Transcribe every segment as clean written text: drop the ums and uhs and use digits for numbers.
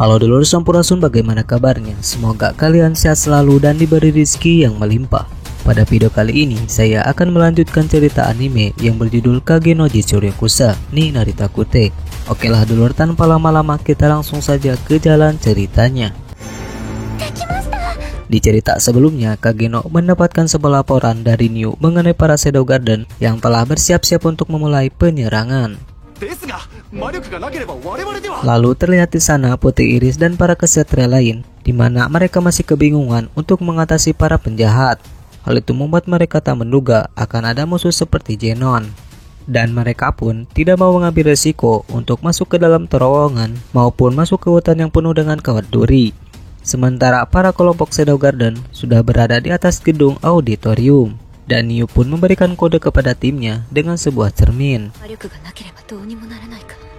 Halo dulur Sampurasun, bagaimana kabarnya? Semoga kalian sehat selalu dan diberi rezeki yang melimpah. Pada video kali ini, saya akan melanjutkan cerita anime yang berjudul Kage no Jitsu Ryokusa ni Narita Kute. Oke lah dulur, tanpa lama-lama kita langsung saja ke jalan ceritanya. Di cerita sebelumnya, Kageno mendapatkan sebuah laporan dari Niu mengenai para Shadow Garden yang telah bersiap-siap untuk memulai penyerangan. Lalu terlihat di sana Putri Iris dan para kesatria lain, di mana mereka masih kebingungan untuk mengatasi para penjahat. Hal itu membuat mereka tak menduga akan ada musuh seperti Zenon. Dan mereka pun tidak mau mengambil resiko untuk masuk ke dalam terowongan maupun masuk ke hutan yang penuh dengan kawat duri. Sementara para kelompok Shadow Garden sudah berada di atas gedung auditorium. Dan Niu pun memberikan kode kepada timnya dengan sebuah cermin.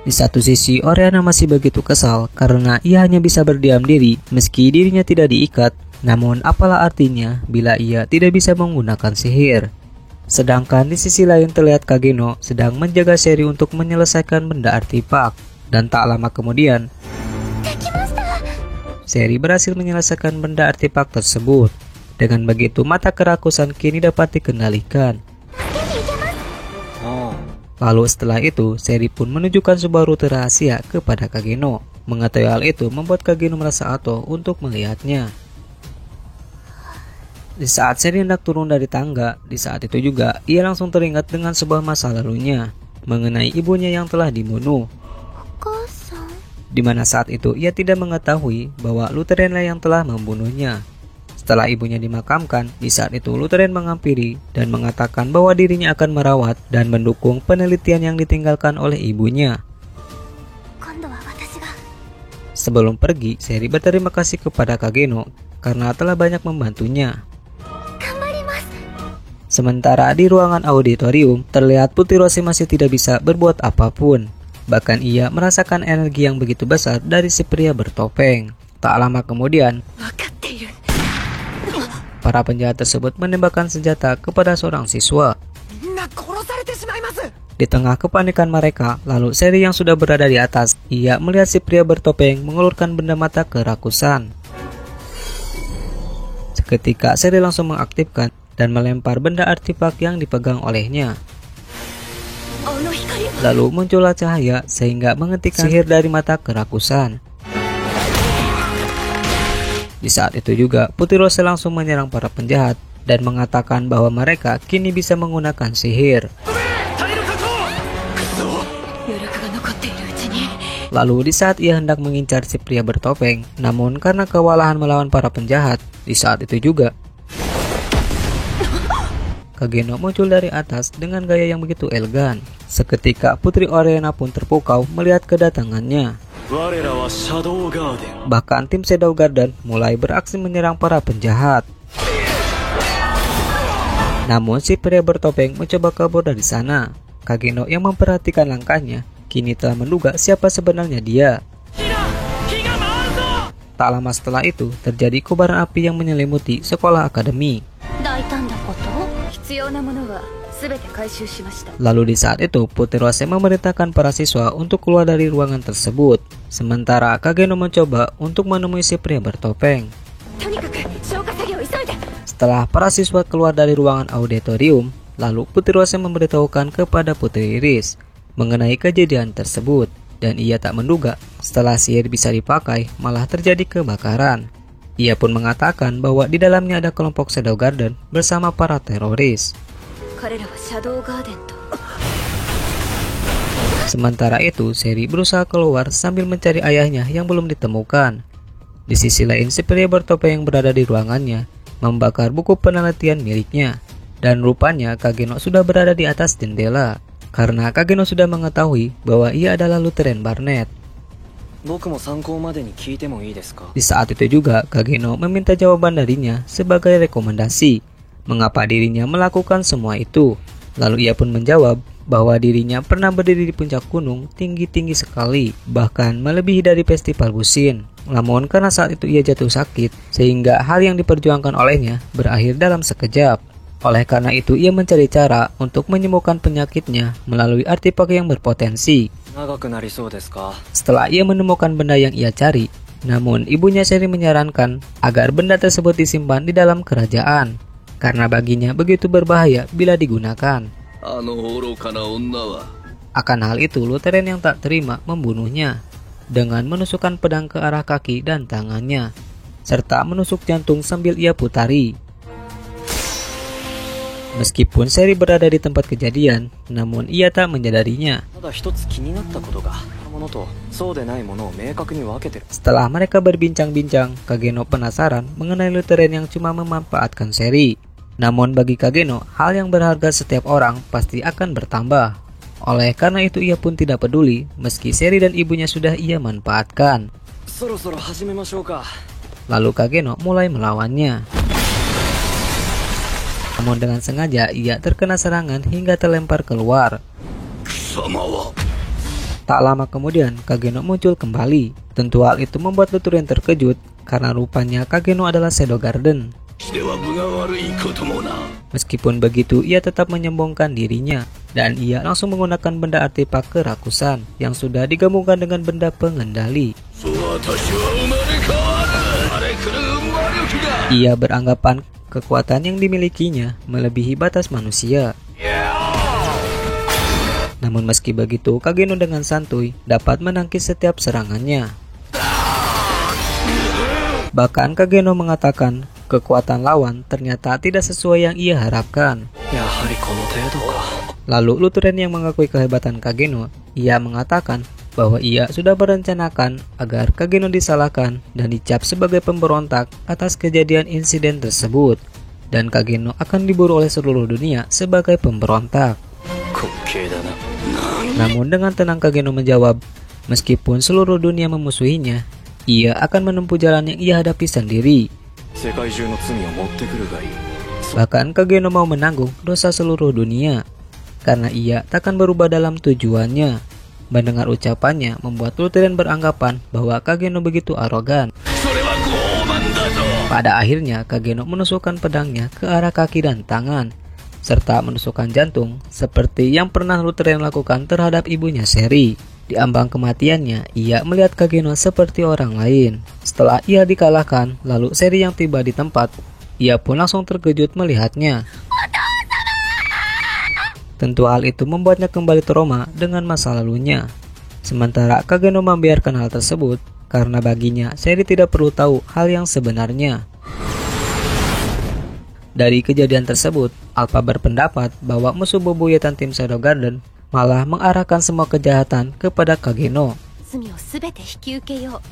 Di satu sisi, Oriana masih begitu kesal karena ia hanya bisa berdiam diri meski dirinya tidak diikat. Namun apalah artinya bila ia tidak bisa menggunakan sihir. Sedangkan di sisi lain terlihat Kageno sedang menjaga Seri untuk menyelesaikan benda artefak. Dan tak lama kemudian, Seri berhasil menyelesaikan benda artefak tersebut. Dengan begitu, mata kerakusan kini dapat dikendalikan. Lalu setelah itu, Seri pun menunjukkan sebuah rute rahasia kepada Kageno. Mengetahui hal itu membuat Kageno merasa ato untuk melihatnya. Di saat Seri hendak turun dari tangga, di saat itu juga ia langsung teringat dengan sebuah masa lalunya mengenai ibunya yang telah dibunuh. Di mana saat itu ia tidak mengetahui bahwa Lutherenlah yang telah membunuhnya. Setelah ibunya dimakamkan, di saat itu Lutheren menghampiri dan mengatakan bahwa dirinya akan merawat dan mendukung penelitian yang ditinggalkan oleh ibunya. Sebelum pergi, Seri berterima kasih kepada Kageno karena telah banyak membantunya. Sementara di ruangan auditorium, terlihat Putri Rose masih tidak bisa berbuat apapun. Bahkan ia merasakan energi yang begitu besar dari si pria bertopeng. Tak lama kemudian, para penjahat tersebut menembakkan senjata kepada seorang siswa. Di tengah kepanikan mereka, lalu Seri yang sudah berada di atas, ia melihat si pria bertopeng mengulurkan benda mata kerakusan. Seketika Seri langsung mengaktifkan dan melempar benda artefak yang dipegang olehnya. Lalu muncullah cahaya sehingga menghentikan sihir dari mata kerakusan. Di saat itu juga, Putri Rose langsung menyerang para penjahat dan mengatakan bahwa mereka kini bisa menggunakan sihir. Lalu di saat ia hendak mengincar si pria bertopeng, namun karena kewalahan melawan para penjahat, di saat itu juga Kageno muncul dari atas dengan gaya yang begitu elegan. Seketika Putri Oriana pun terpukau melihat kedatangannya. Bahkan tim Shadow Garden mulai beraksi menyerang para penjahat. Namun si pria bertopeng mencoba kabur dari sana. Kageno yang memperhatikan langkahnya kini telah menduga siapa sebenarnya dia. Tak lama setelah itu terjadi kobaran api yang menyelimuti sekolah akademi. Lalu di saat itu Putri Rose memerintahkan para siswa untuk keluar dari ruangan tersebut. Sementara Kageno mencoba untuk menemui si pria bertopeng. Setelah para siswa keluar dari ruangan auditorium, lalu Putri Rose memberitahukan kepada Putri Iris mengenai kejadian tersebut. Dan ia tak menduga setelah sihir bisa dipakai malah terjadi kebakaran. Ia pun mengatakan bahwa di dalamnya ada kelompok Shadow Garden bersama para teroris. Sementara itu, Seri berusaha keluar sambil mencari ayahnya yang belum ditemukan. Di sisi lain, si pria bertopeng yang berada di ruangannya membakar buku penelitian miliknya. Dan rupanya Kageno sudah berada di atas jendela, karena Kageno sudah mengetahui bahwa ia adalah Lutheren Barnett. Di saat itu juga, Kageno meminta jawaban darinya sebagai rekomendasi mengapa dirinya melakukan semua itu. Lalu ia pun menjawab bahwa dirinya pernah berdiri di puncak gunung tinggi-tinggi sekali, bahkan melebihi dari festival Busin. Namun karena saat itu ia jatuh sakit, sehingga hal yang diperjuangkan olehnya berakhir dalam sekejap. Oleh karena itu ia mencari cara untuk menyembuhkan penyakitnya melalui artefak yang berpotensi. Setelah ia menemukan benda yang ia cari, Namun ibunya Seri menyarankan agar benda tersebut disimpan di dalam kerajaan karena baginya begitu berbahaya bila digunakan. Akan hal itu, Lutheran yang tak terima membunuhnya dengan menusukkan pedang ke arah kaki dan tangannya, serta menusuk jantung sambil ia putari. Meskipun Seri berada di tempat kejadian, namun ia tak menyadarinya. Setelah mereka berbincang-bincang, Kageno penasaran mengenai Lutheran yang cuma memanfaatkan Seri. Namun bagi Kageno, hal yang berharga setiap orang pasti akan bertambah. Oleh karena itu ia pun tidak peduli meski Seri dan ibunya sudah ia manfaatkan. Lalu Kageno mulai melawannya. Namun dengan sengaja ia terkena serangan hingga terlempar keluar. Tak lama kemudian Kageno muncul kembali. Tentu hal itu membuat Lutheran terkejut karena rupanya Kageno adalah Shadow Garden. Meskipun begitu, ia tetap menyombongkan dirinya dan ia langsung menggunakan benda artefak kerakusan yang sudah digabungkan dengan benda pengendali. Ia beranggapan kekuatan yang dimilikinya melebihi batas manusia. Namun meski begitu, Kageno dengan santuy dapat menangkis setiap serangannya. Bahkan Kageno mengatakan kekuatan lawan ternyata tidak sesuai yang ia harapkan. Lalu Lutheran yang mengakui kehebatan Kageno, ia mengatakan bahwa ia sudah merencanakan agar Kageno disalahkan dan dicap sebagai pemberontak atas kejadian insiden tersebut, dan Kageno akan diburu oleh seluruh dunia sebagai pemberontak. Namun dengan tenang Kageno menjawab, meskipun seluruh dunia memusuhinya, ia akan menempuh jalan yang ia hadapi sendiri. Bahkan Kageno mau menanggung dosa seluruh dunia karena ia takkan berubah dalam tujuannya. Mendengar ucapannya membuat Lutheran beranggapan bahwa Kageno begitu arogan. Pada akhirnya Kageno menusukkan pedangnya ke arah kaki dan tangan, serta menusukkan jantung seperti yang pernah Lutheran lakukan terhadap ibunya Seri. Di ambang kematiannya, ia melihat Kageno seperti orang lain. Setelah ia dikalahkan, lalu Seri yang tiba di tempat, ia pun langsung terkejut melihatnya. Tentu hal itu membuatnya kembali trauma dengan masa lalunya. Sementara Kageno membiarkan hal tersebut karena baginya Seri tidak perlu tahu hal yang sebenarnya. Dari kejadian tersebut, Alpha berpendapat bahwa musuh bebuyutan tim Shadow Garden malah mengarahkan semua kejahatan kepada Kageno.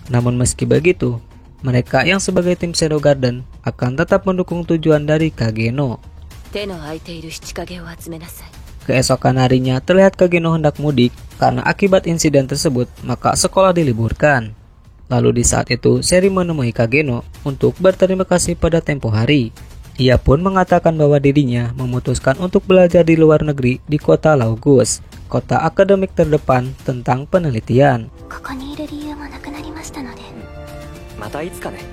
Namun meski begitu, mereka yang sebagai tim Shadow Garden akan tetap mendukung tujuan dari Kageno. Keesokan harinya terlihat Kageno hendak mudik karena akibat insiden tersebut maka sekolah diliburkan. Lalu di saat itu Seri menemui Kageno untuk berterima kasih pada tempo hari. Ia pun mengatakan bahwa dirinya memutuskan untuk belajar di luar negeri di kota Laugus, kota akademik terdepan tentang penelitian.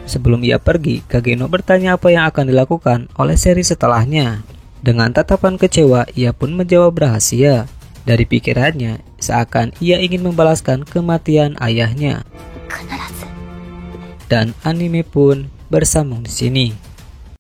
Sebelum ia pergi, Kageno bertanya apa yang akan dilakukan oleh Seri setelahnya. Dengan tatapan kecewa, ia pun menjawab rahasia. Dari pikirannya, seakan ia ingin membalaskan kematian ayahnya. Dan anime pun bersambung di sini.